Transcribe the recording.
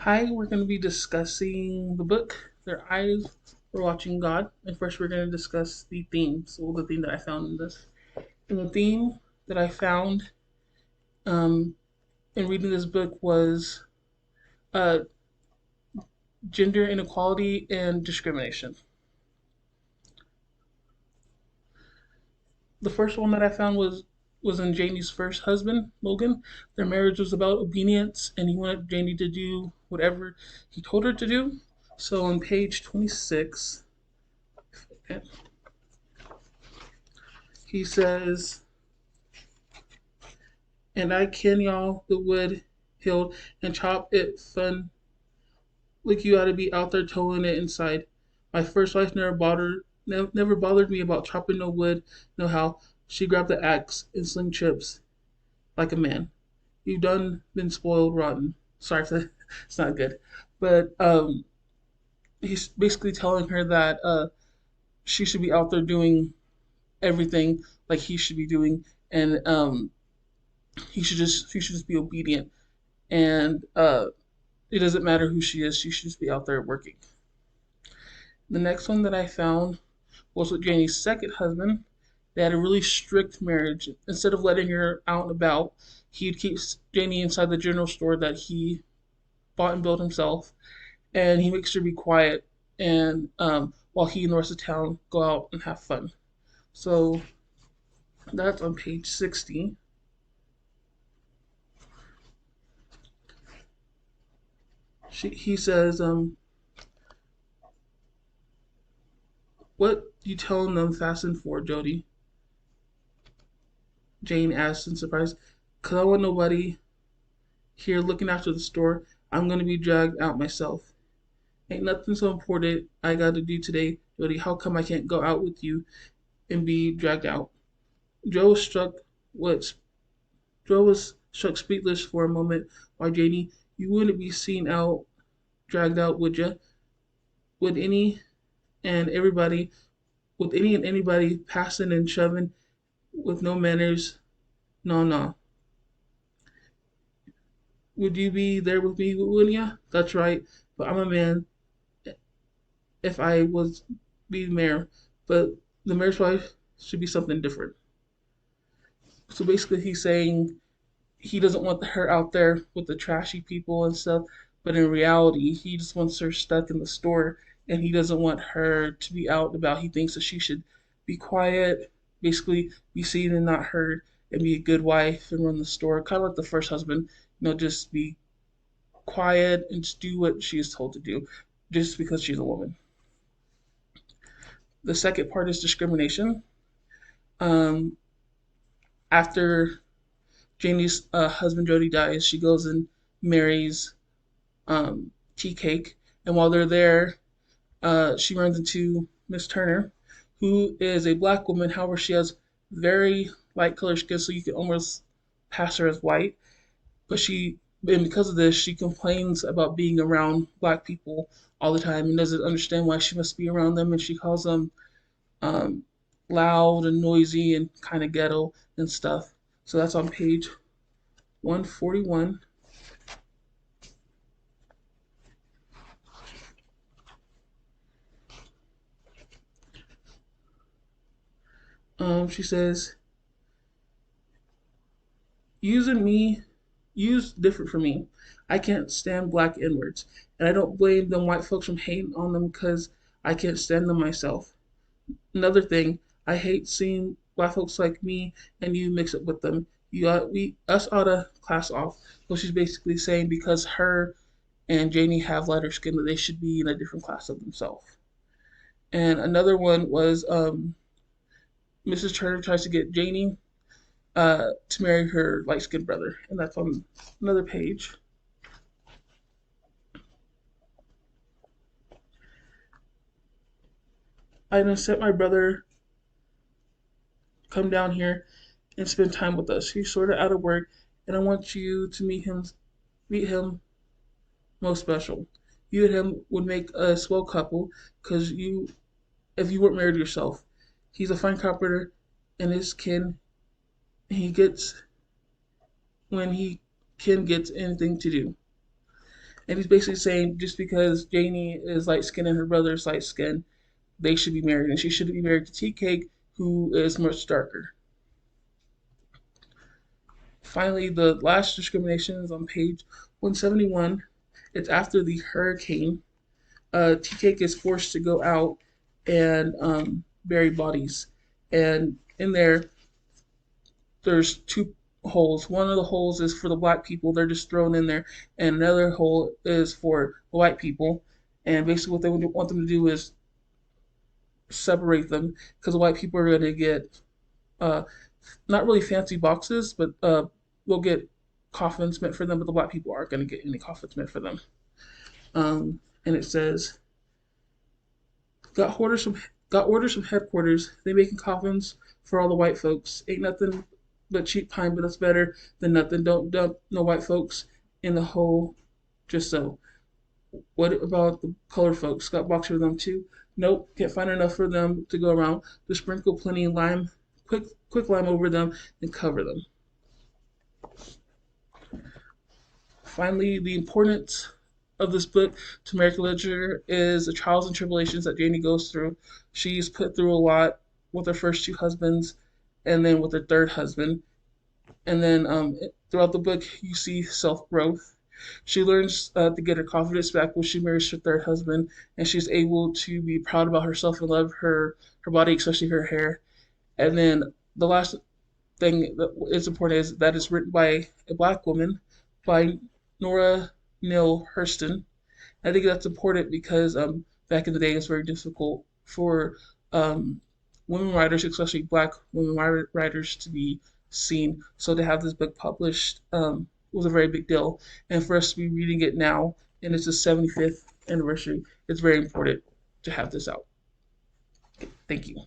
Hi, we're going to be discussing the book, Their Eyes Were Watching God. And first, we're going to discuss the theme. So, the theme that I found in this. And the theme that I found um, in reading this book was uh, gender inequality and discrimination. The first one that I found was in Janie's first husband, Logan. Their marriage was about obedience, and he wanted Janie to do whatever he told her to do. So, on page 26, okay, he says, and I ken y'all the wood healed and chop it fun like you ought to be out there towing it inside. My first wife never bothered me about chopping no wood, no how. She grabbed the axe and sling chips like a man. You done been spoiled rotten. Sorry for that. It's not good. But he's basically telling her that she should be out there doing everything like he should be doing, and she should just be obedient. And it doesn't matter who she is; she should just be out there working. The next one that I found was with Janie's second husband. They had a really strict marriage. Instead of letting her out and about, he'd keep Janie inside the general store that he bought and built himself, and he makes her be quiet. And while he and the rest of town go out and have fun. So that's on page 60. He says, "What you telling them fasten for, Jody?" Jane asked in surprise. "'Cause I want nobody here looking after the store. I'm gonna be dragged out myself. Ain't nothing so important I gotta do today, Jody. How come I can't go out with you and be dragged out?" Joe was struck what Joe was struck speechless for a moment. "Why, Janie, you wouldn't be seen out dragged out, would ya? Would and everybody any and anybody passing and shoving with no manners? No, no. Would you be there with me, wouldn't ya? That's right. But I'm a man if I was be mayor. But the mayor's wife should be something different." So basically, he's saying he doesn't want her out there with the trashy people and stuff, but in reality, he just wants her stuck in the store, and he doesn't want her to be out and about. He thinks that she should be quiet, basically be seen and not heard, and be a good wife and run the store, kind of like the first husband. Just be quiet and just do what she is told to do, just because she's a woman. The second part is discrimination. Um, After Janie's husband Jody dies, she goes and marries Tea Cake, and while they're there, she runs into Miss Turner, who is a black woman. However, she has very light colored skin, so you can almost pass her as white. But and because of this, she complains about being around black people all the time and doesn't understand why she must be around them. And she calls them um, loud and noisy and kind of ghetto and stuff. So that's on page 141. She says, using me, use different for me. I can't stand black N-words, and I don't blame them white folks from hating on them because I can't stand them myself. Another thing, I hate seeing black folks like me and you mix up with them. Us ought to class off. So she's basically saying because her and Janie have lighter skin that they should be in a different class of themselves. And another one was Mrs. Turner tries to get Janie to marry her light skinned brother, and that's on another page. I'm gonna set my brother come down here and spend time with us. He's sort of out of work, and I want you to meet him most special. You and him would make a swell couple, cause if you weren't married yourself. He's a fine carpenter, and his kin he gets when he can gets anything to do. And he's basically saying just because Janie is light skinned and her brother is light skinned, they should be married, and she shouldn't be married to Tea Cake, who is much darker. Finally, the last discrimination is on page 171. It's after the hurricane. Tea Cake is forced to go out and bury bodies, and in there's two holes. One of the holes is for the black people; they're just thrown in there, and another hole is for the white people. And basically, what they want them to do is separate them because the white people are going to get uh, not really fancy boxes, but we'll get coffins meant for them, but the black people aren't going to get any coffins meant for them. And it says, got orders from got orders from headquarters. They making coffins for all the white folks. Ain't nothing but cheap pine, but it's better than nothing. Don't dump no white folks in the hole just so. What about the colored folks? Got box for them too? Nope, can't find enough for them to go around. Just sprinkle plenty of lime, quick lime over them and cover them. Finally, the importance of this book to American literature is the trials and tribulations that Janie goes through. She's put through a lot with her first two husbands and then with her third husband. And then throughout the book, you see self growth. She learns to get her confidence back when she marries her third husband, and she's able to be proud about herself and love her body, especially her hair. And then the last thing that is important is that it's written by a black woman, by Zora Neale Hurston. I think that's important because back in the day it's very difficult for um, women writers, especially black women writers, to be seen. So to have this book published was a very big deal. And for us to be reading it now, and it's the 75th anniversary, it's very important to have this out. Thank you.